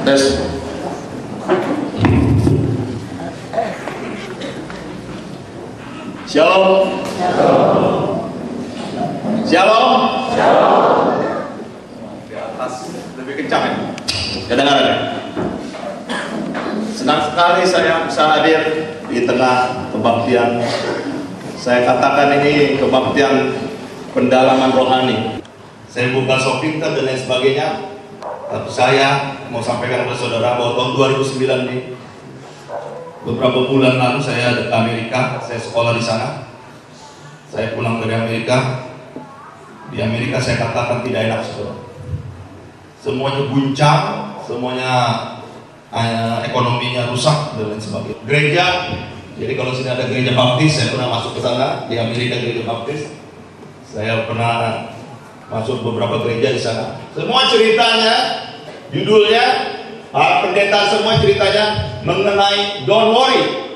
Tes. Shalom. Shalom. Di atas lebih kencang ya. Kedengaran ya? Senang sekali saya bisa hadir di tengah kebaktian. Saya katakan ini kebaktian pendalaman rohani. Saya bukan sok pintar dan lain sebagainya. Tapi saya mau sampaikan kepada saudara bahwa tahun 2009 ini, beberapa bulan lalu saya ke Amerika, saya sekolah di sana. Saya pulang dari Amerika. Di Amerika saya katakan tidak enak, saudara. Semuanya guncang, semuanya ekonominya rusak dan lain sebagainya. Gereja, jadi kalau sini ada gereja baptis, saya pernah masuk ke sana di Amerika, gereja baptis. Saya pernah masuk beberapa gereja di sana. Semua ceritanya, judulnya, pendeta semua ceritanya mengenai don't worry.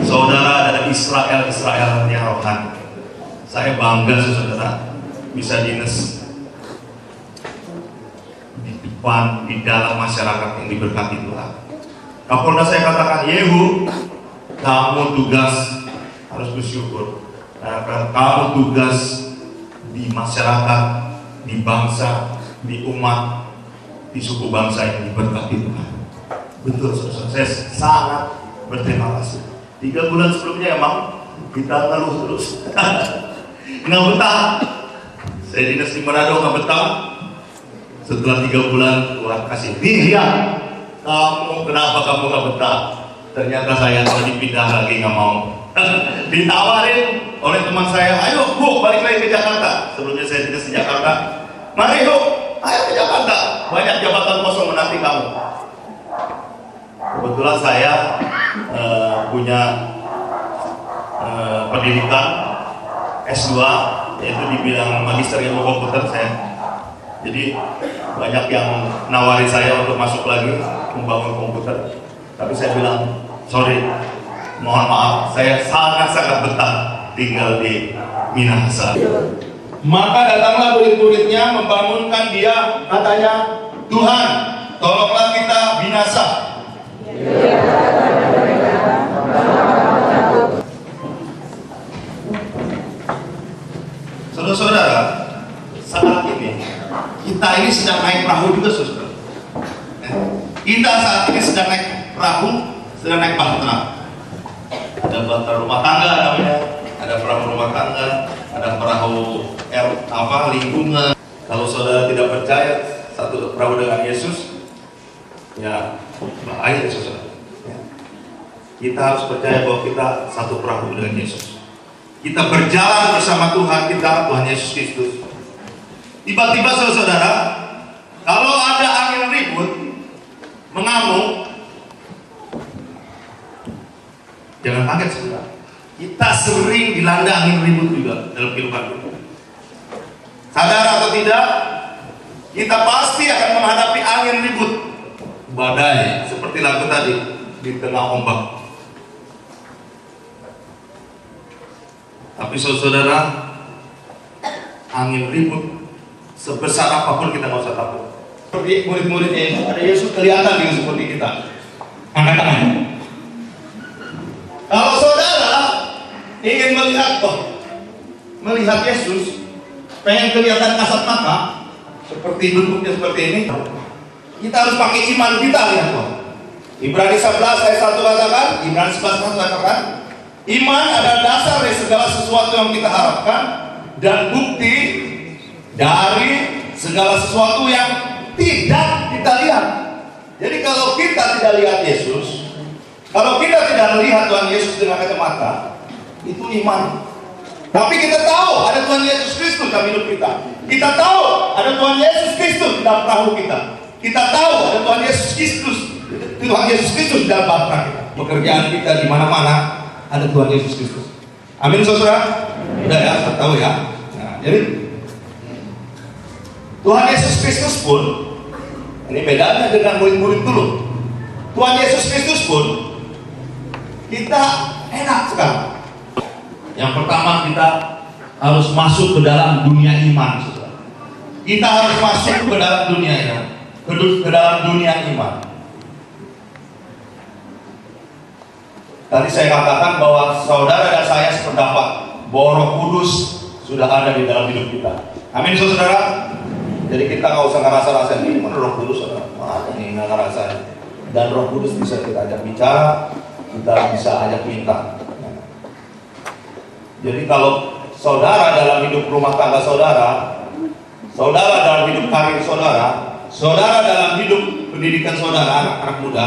Saudara ada Israel yang rohani. Saya bangga saudara bisa dinas di depan, di dalam masyarakat yang diberkati Tuhan. Kapolda saya katakan, Yehu, kamu tugas harus bersyukur. Kamu tugas di masyarakat, di bangsa, di umat, di suku bangsa yang diberkati Tuhan. Betul saudara, saya sangat berterima kasih. 3 bulan sebelumnya emang kita ngeluh terus. Nggak betah. Saya dinas di Manado nggak betah. Setelah 3 bulan Tuhan kasih, nih lihat, kenapa kamu nggak betah? Ternyata saya kalau dipindah lagi nggak mau. Ditawarin oleh teman saya, ayo Bu balik lagi ke Jakarta. Sebelumnya saya dinas di Jakarta. Mari Bu, ayo ke Jakarta. Banyak jabatan kosong menanti kamu. Kebetulan saya punya pendidikan S2, yaitu di bidang magister ilmu komputer saya. Jadi banyak yang nawari saya untuk masuk lagi membangun komputer. Tapi saya bilang, sorry, mohon maaf, saya sangat-sangat betah tinggal di Minahasa. Maka datanglah murid-muridnya membangunkan dia, katanya, Tuhan, tolonglah kita binasa. Saudara-saudara, saat ini kita ini sedang naik perahu juga, saudara. Kita saat ini sedang naik perahu, sedang naik bahtera. Ada bahtera rumah tangga namanya, ada perahu rumah tangga, ada perahu lingkungan. Kalau saudara tidak percaya satu perahu dengan Yesus, ya bahaya saudara. Kita harus percaya bahwa kita satu perahu dengan Yesus. Kita berjalan bersama Tuhan kita, Tuhan Yesus Kristus. Tiba-tiba saudara, kalau ada angin ribut, mengamuk, jangan kaget saudara. Kita sering dilanda angin ribut juga dalam kehidupan kita. Sadar atau tidak, kita pasti akan menghadapi angin ribut, badai, seperti lagu tadi, di tengah ombak. Tapi saudara, angin ribut sebesar apapun kita nggak usah takut. Seperti murid-muridnya Yesus, ada Yesus kelihatan juga seperti kita. Angkat tangan. Kalau saudara ingin melihat Yesus, pengen kelihatan kasat mata, seperti bentuknya seperti ini, kita harus pakai iman kita, lihat Tuhan. Ibrani 11 ayat 1 katakan, Ibrani 11 ayat 1 katakan, iman adalah dasar dari segala sesuatu yang kita harapkan dan bukti dari segala sesuatu yang tidak kita lihat. Jadi kalau kita tidak lihat Yesus, kalau kita tidak melihat Tuhan Yesus dengan kacamata, itu iman. Tapi kita tahu ada Tuhan Yesus Kristus dalam hidup kita. Kita tahu ada Tuhan Yesus Kristus dalam perahu kita. Kita tahu ada Tuhan Yesus Kristus, Tuhan Yesus Kristus dalam bahtera kita. Pekerjaan kita di mana-mana ada Tuhan Yesus Kristus. Amin saudara. Udah ya, saya tahu ya. Nah, jadi Tuhan Yesus Kristus pun, ini bedanya dengan murid-murid dulu. Tuhan Yesus Kristus pun kita enak sekali. Yang pertama kita harus masuk ke dalam dunia iman, saudara. Kita harus masuk ke dalam dunia iman. ke dalam dunia iman. Tadi saya katakan bahwa saudara dan saya sependapat bahwa Roh Kudus sudah ada di dalam hidup kita. Amin saudara. Jadi kita nggak usah ngerasa-rasa ini mana Roh Kudus, mana nih nggak ngerasa. Dan Roh Kudus bisa kita ajak bicara, kita bisa ajak minta. Jadi kalau saudara dalam hidup rumah tangga saudara, saudara dalam hidup karir saudara, saudara dalam hidup pendidikan saudara, anak-anak muda,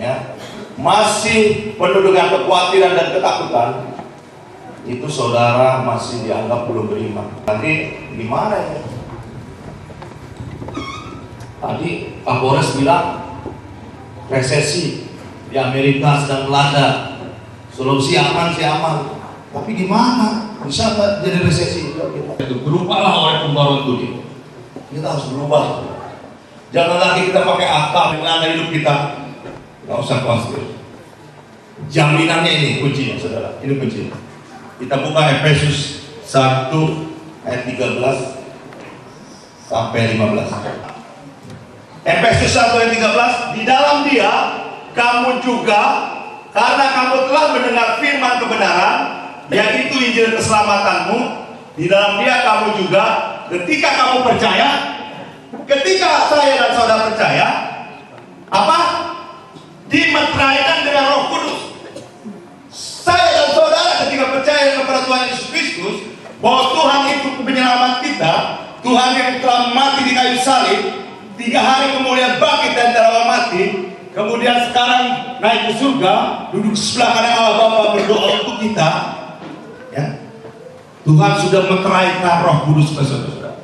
ya, masih penuh dengan kekhawatiran dan ketakutan, itu saudara masih dianggap belum beriman. Nanti gimana ya? Tadi Pak Boris bilang resesi di Amerika sedang melanda, solusi aman sih aman. Tapi gimana? Bisa nggak jadi resesi juga kita? Itu berubahlah oleh pembaruan dunia. Kita harus berubah. Jangan lagi kita pakai akal mengenai hidup kita. Nggak usah khawatir. Jaminannya ini kuncinya, saudara. Ini kuncinya. Kita buka Efesus 1 ayat 13 sampai 15. Efesus 1 ayat 13, di dalam Dia kamu juga, karena kamu telah mendengar firman kebenaran, yaitu Injil keselamatanmu, di dalam Dia kamu juga, ketika kamu percaya, ketika saya dan saudara percaya, apa? Dimeteraikan dengan Roh Kudus. Saya dan saudara ketika percaya kepada Tuhan Yesus Kristus, bahwa Tuhan itu penyelamat kita, Tuhan yang telah mati di kayu salib, 3 hari kemudian bangkit dan telah mati, kemudian sekarang naik ke surga, duduk sebelah kanan Allah Bapa berdoa untuk kita. Ya. Tuhan sudah meteraikan Roh Kudus ke saudara.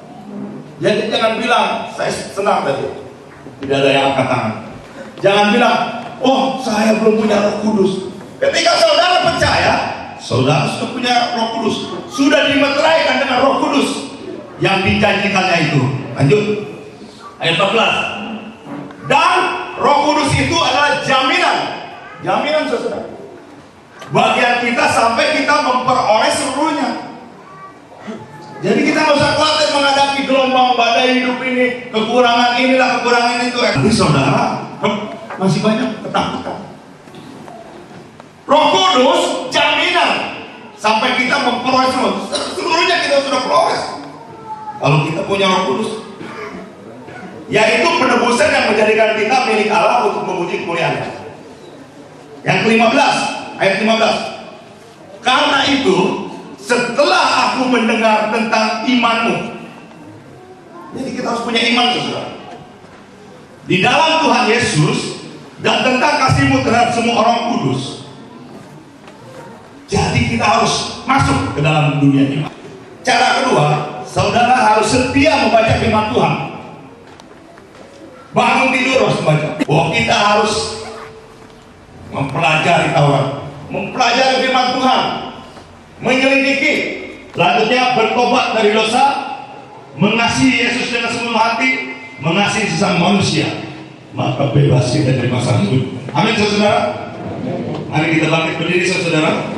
Jadi jangan bilang saya senang tadi, tidak ada yang angkat tangan. Jangan bilang, oh saya belum punya Roh Kudus. Ketika saudara percaya, saudara sudah punya Roh Kudus, sudah dimeteraikan dengan Roh Kudus yang dijanjikannya itu. Lanjut ayat 14. Dan Roh Kudus itu adalah jaminan saudara, bagian kita sampai kita memperoleh seluruhnya. Jadi kita nggak usah khawatir menghadapi gelombang badai hidup ini, kekurangan inilah, kekurangan itu. Tapi saudara masih banyak ketakutan. Roh Kudus jaminan sampai kita memperoleh seluruhnya, kita sudah peroleh. Kalau kita punya Roh Kudus, yaitu penebusan yang menjadikan kita milik Allah untuk memuji kemuliaan-Nya. Yang ke-15, ayat 15. Karena itu, setelah aku mendengar tentang imanmu, jadi kita harus punya iman saudara, di dalam Tuhan Yesus, dan tentang kasihmu terhadap semua orang kudus. Jadi kita harus masuk ke dalam dunia iman. Cara kedua, saudara harus setia membaca firman Tuhan. Bangun tidur harus membaca. Bahwa kita harus mempelajari Taurat, mempelajari firman Tuhan, menyelidiki. Selanjutnya bertobat dari dosa, mengasihi Yesus dengan sepenuh hati, mengasihi sesama manusia, maka bebas kita dari masalah hidup. Amin saudara. Mari kita bangkit berdiri saudara.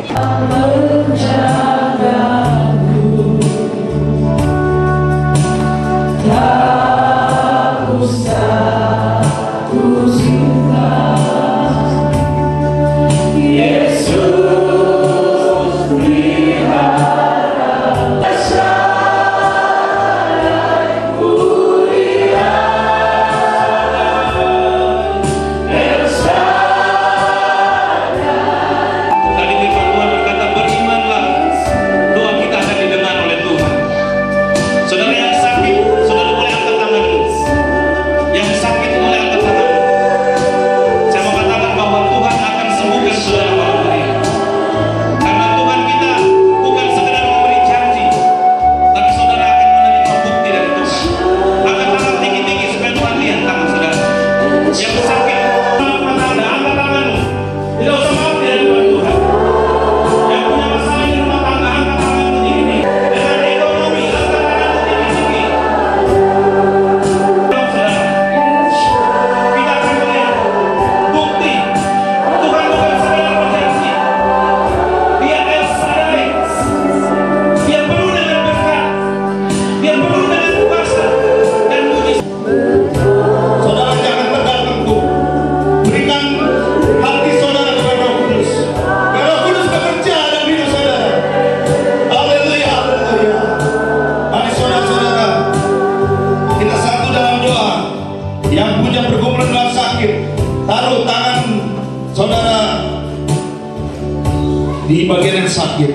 sakit.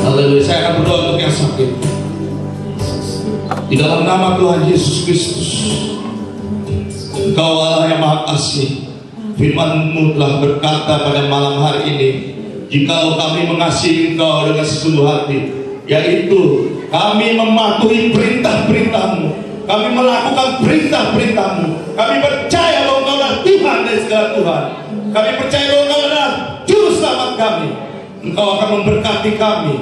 Haleluya. Saya akan berdoa untuk yang sakit. Di dalam nama Tuhan Yesus Kristus, Engkau Allah yang Maha Kasih. Firman-Mu telah berkata pada malam hari ini, jikalau kami mengasihi Engkau dengan sesungguh hati, yaitu kami mematuhi perintah-perintah-Mu, kami melakukan perintah-perintah-Mu, kami percaya bahwa Engkau adalah Tuhan dari segala Tuhan, kami percaya bahwa Engkau adalah Juru Selamat kami, Engkau akan memberkati kami.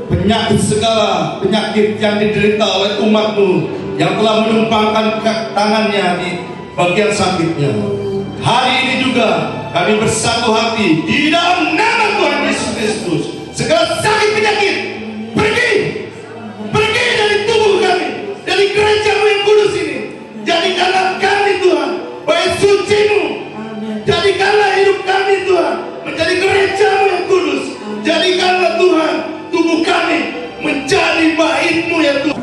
Penyakit segala penyakit yang diderita oleh umat-Mu yang telah menumpangkan tangannya di bagian sakitnya, hari ini juga kami bersatu hati di dalam nama Tuhan Yesus Kristus. Segala sakit penyakit pergi dari tubuh kami, dari gereja-Mu yang kudus ini. Jadikanlah kami Tuhan bait suci-Mu, jadikanlah hidup kami Tuhan menjadi gereja-Mu yang kudus. Jadikanlah Tuhan tubuh kami menjadi bait-Mu ya Tuhan.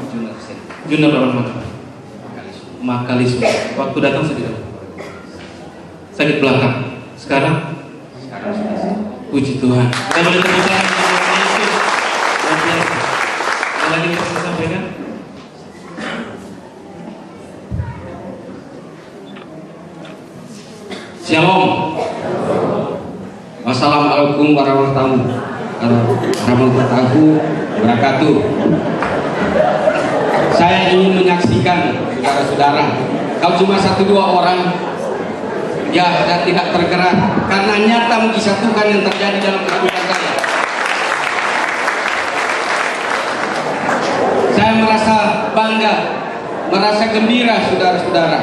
Juna Brahma Makalisme. Waktu datang sedih. Sakit belakang. Sekarang puji Tuhan. Kita boleh tepuk tangan untuk Yesus. Luar biasa. Ada lagi yang bisa sampaikan? Shalom. Wassalamualaikum warahmatullahi wabarakatuh. Saya ingin menyaksikan saudara-saudara, kalau cuma 1-2 orang, ya saya tidak tergerak karena nyata mujizat Tuhan yang terjadi dalam kehidupan saya. Saya merasa bangga, merasa gembira saudara-saudara.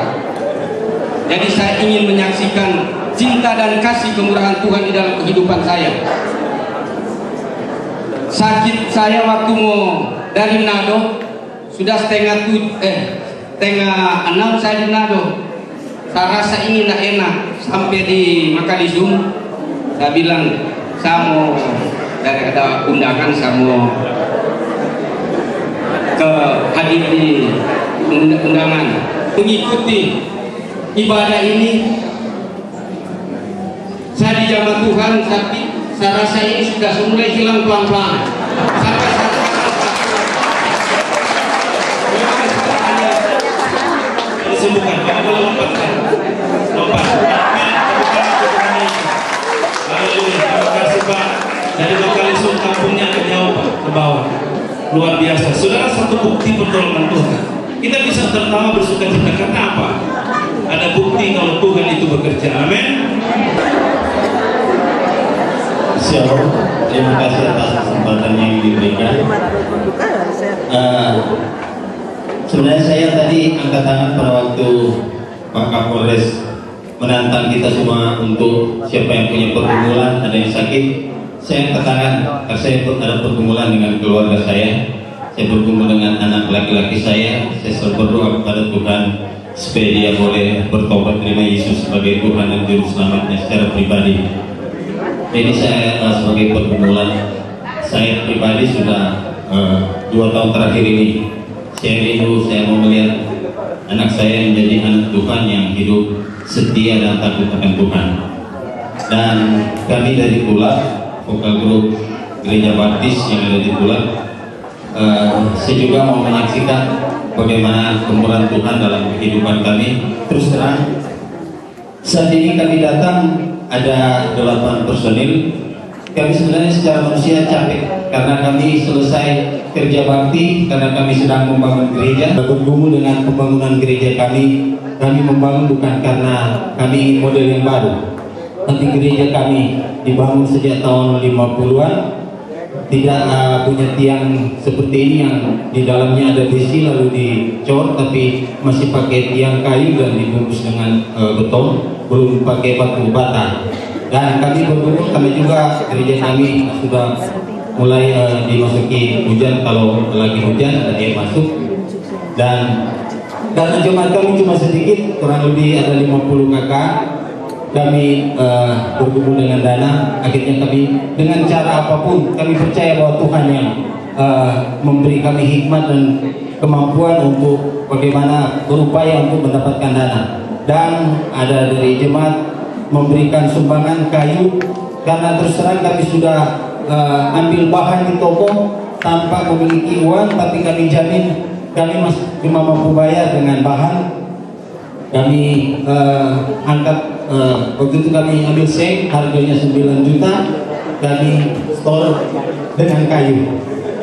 Jadi saya ingin menyaksikan cinta dan kasih kemurahan Tuhan di dalam kehidupan saya. Sakit saya waktu mau dari Manado sudah setengah 6 saya di Manado. Saya rasa ini tidak enak. Sampai di Makalisum saya bilang saya mau dari ada undangan, saya mau ke hadir di undangan mengikuti ibadah ini. Saya dijamah Tuhan, tapi saya rasa ini sudah mulai hilang pelan-pelan. Sampai sembuhkan, karena boleh lompatkan. Haleluya, terima kasih Pak. Dari Makalisum kampungnya ke jauh Pak, ke bawah. Luar biasa. Saudara, satu bukti pertolongan Tuhan. Kita bisa tertawa bersuka cita karena apa? Ada bukti kalau Tuhan itu bekerja. Amin. Shalom, terima kasih atas kesempatan yang diberikan. Sebenarnya saya tadi angkat tangan pada waktu Pak Kapolres menantang kita semua untuk siapa yang punya pergumulan, ada yang sakit. Saya angkat tangan karena saya ada pergumulan dengan keluarga saya. Saya bergumul dengan anak laki-laki saya. Saya selalu berdoa kepada Tuhan supaya dia boleh bertobat, terima Yesus sebagai Tuhan dan Juru Selamatnya secara pribadi. Jadi saya sebagai pergumulan saya pribadi sudah 2 tahun terakhir ini saya rindu, saya mau melihat anak saya menjadi anak Tuhan yang hidup setia dan takut akan Tuhan. Dan kami dari Tulak, vokal grup Gereja Baptis yang ada di Tulak, saya juga mau menyaksikan bagaimana kemurahan Tuhan dalam kehidupan kami. Terus terang, saat ini kami datang ada 8 personil. Kami sebenarnya secara manusia capek karena kami selesai kerja bakti, karena kami sedang membangun gereja. Bergumul dengan pembangunan gereja kami membangun bukan karena kami model yang baru, tapi gereja kami dibangun sejak tahun 50-an, tidak punya tiang seperti ini yang di dalamnya ada besi lalu dicor, tapi masih pakai tiang kayu dan dibungkus dengan beton, belum pakai batu bata. Dan kami bergumul, kami juga gereja kami sudah mulai dimasuki hujan. Kalau lagi hujan ada air masuk, dan karena jemaat kami cuma sedikit, kurang lebih ada 50 kakak. Kami bergumul dengan dana. Akhirnya kami dengan cara apapun, kami percaya bahwa Tuhan yang memberi kami hikmat dan kemampuan untuk bagaimana berupaya untuk mendapatkan dana. Dan ada dari jemaat memberikan sumbangan kayu, karena terus terang kami sudah ambil bahan di toko tanpa memiliki uang, tapi kami jamin kami masih cuma mampu bayar dengan bahan. Kami angkat waktu itu kami ambil seng harganya 9 juta, kami store dengan kayu.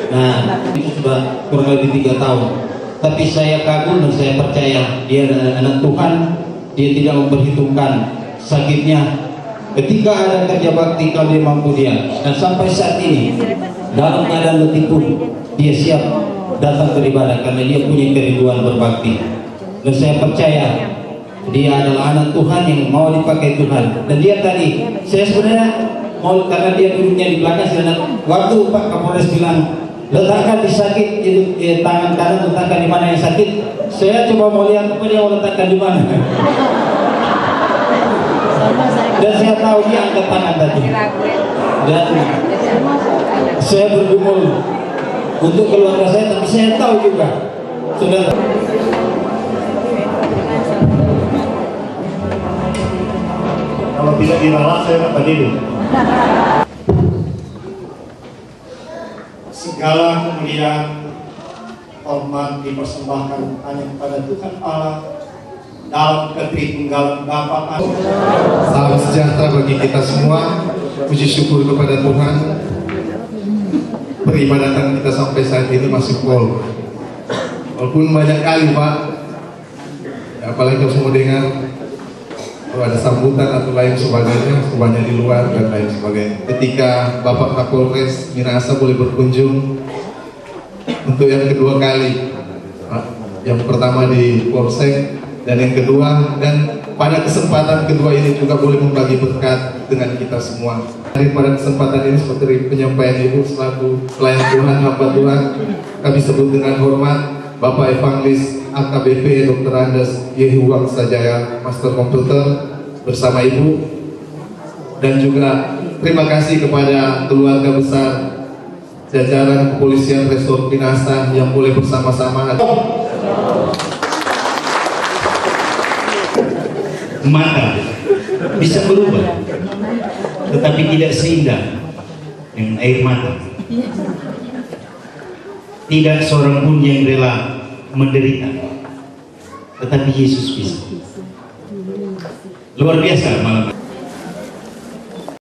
Nah itu sudah kurang lebih 3 tahun. Tapi saya kagum dan saya percaya dia adalah anak Tuhan. Dia tidak memperhitungkan sakitnya. Ketika ada kerja bakti kalau dia mampu dia. Dan sampai saat ini dalam keadaan letih pun dia siap datang beribadah karena dia punya kerinduan berbakti. Dan saya percaya dia adalah anak Tuhan yang mau dipakai Tuhan. Dan dia tadi, saya sebenarnya mau, karena dia duduknya di belakang, waktu Pak Kapolres bilang letakkan di sakit itu tangan kanan, letakkan di mana yang sakit, saya coba mau lihat apa dia mau letakkan di mana. Dan saya tahu dia angkat tangan tadi. Dan saya bergumul untuk keluarga saya, tapi saya tahu juga sudah. Kalau tidak dirawat saya akan hidup. Segala kemuliaan, hormat dipersembahkan hanya kepada Tuhan Allah dalam ketritunggalan Bapa. Salam sejahtera bagi kita semua. Puji syukur kepada Tuhan. Peribadatan kita sampai saat ini masih full. Walaupun banyak kali Pak, apalagi kalau semua dengar kalau ada sambutan atau lain sebagainya, semuanya di luar dan lain sebagainya. Ketika Bapak Kapolres Minahasa boleh berkunjung untuk yang kedua kali, yang pertama di Polsek dan yang kedua, dan pada kesempatan kedua ini juga boleh membagi berkat dengan kita semua. Pada kesempatan ini seperti penyampaian Ibu selaku pelayan Tuhan, hamba Tuhan, kami sebut dengan hormat Bapak Evangelis AKBP Dr. Andes Yehu Wangsajaya, Master Komputer bersama Ibu, dan juga terima kasih kepada keluarga besar jajaran kepolisian Resort Minahasa yang boleh bersama-sama. Mata bisa berubah, tetapi tidak seindah dengan air mata. Tidak seorang pun yang rela menderita, tetapi Yesus bisa. Luar biasa malam.